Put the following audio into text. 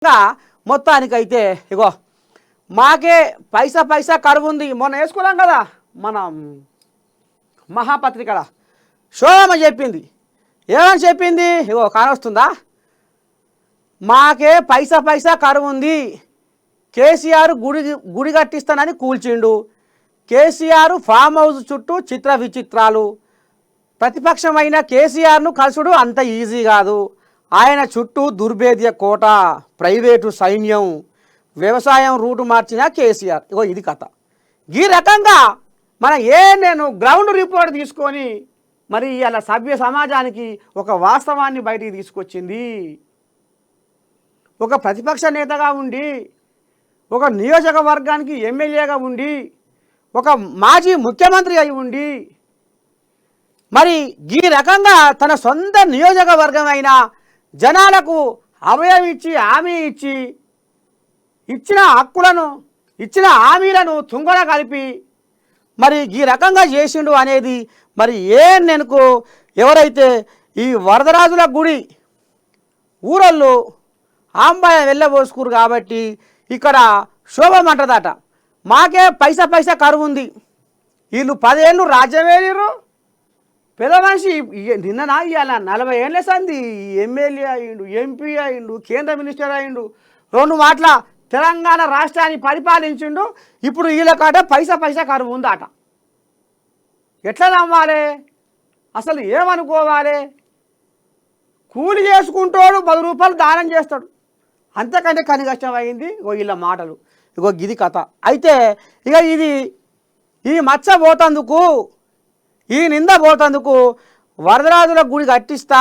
మొత్తానికైతే ఇగో మాకే పైసా పైసా కరువు ఉంది. మొన్న వేసుకున్నాం కదా మన మహాపత్రికల శోభమ్మ చెప్పింది. ఏమని చెప్పింది? ఇగో కానొస్తుందా? మాకే పైసా పైసా కరువు ఉంది. కేసీఆర్ గుడి కట్టిస్తానని కూల్చిండు. కేసీఆర్ ఫామ్ హౌస్ చుట్టూ చిత్ర విచిత్రాలు. ప్రతిపక్షమైన కేసీఆర్ను కలుసుడు అంత ఈజీ కాదు. ఆయన చుట్టూ దుర్భేద్య కోట, ప్రైవేటు సైన్యం, వ్యవసాయం రూటు మార్చిన కేసీఆర్. ఇగో ఇది కథ. ఈ రకంగా నేను గ్రౌండ్ రిపోర్ట్ తీసుకొని మరి అలా సభ్య సమాజానికి ఒక వాస్తవాన్ని బయటికి తీసుకొచ్చింది. ఒక ప్రతిపక్ష నేతగా ఉండి, ఒక నియోజకవర్గానికి ఎమ్మెల్యేగా ఉండి, ఒక మాజీ ముఖ్యమంత్రి అయి ఉండి, మరి ఈ రకంగా తన సొంత నియోజకవర్గమైన జనాలకు అభయం ఇచ్చి హామీ ఇచ్చి ఇచ్చిన హక్కులను ఇచ్చిన హామీలను తుంగడ కలిపి మరి ఈ రకంగా చేసిండు అనేది మరి నేనుకు ఎవరైతే ఈ వరదరాజుల గుడి ఊరల్లో ఆంబాయ వెళ్ళబోసుకురు కాబట్టి ఇక్కడ శోభమంటదట. మాకే పైసా పైసా కరువు ఉంది. వీళ్ళు 10 ఏళ్ళు రాజ్యమేలిరు. పెద్ద మనిషి నిన్న ఇవాళ 40 ఏళ్ళ సంది ఎమ్మెల్యే అయిండు, ఎంపీ అయిండు, కేంద్ర మినిస్టర్ అయిండు, 2 మాటల తెలంగాణ రాష్ట్రాన్ని పరిపాలించిండు. ఇప్పుడు వీళ్ళకాట పైసా పైసా కరువు ఉందట. ఎట్లా నమ్మాలి? అసలు ఏమనుకోవాలి? కూలి చేసుకుంటాడు, 10 రూపాయలు దానం చేస్తాడు, అంతకంటే కని కష్టం అయింది. వీళ్ళ మాటలు. ఇది కథ. అయితే ఇక ఈ మచ్చ పోతందుకు, ఈ నింద పోతందుకు వరదరాజుల గుడి కట్టిస్తా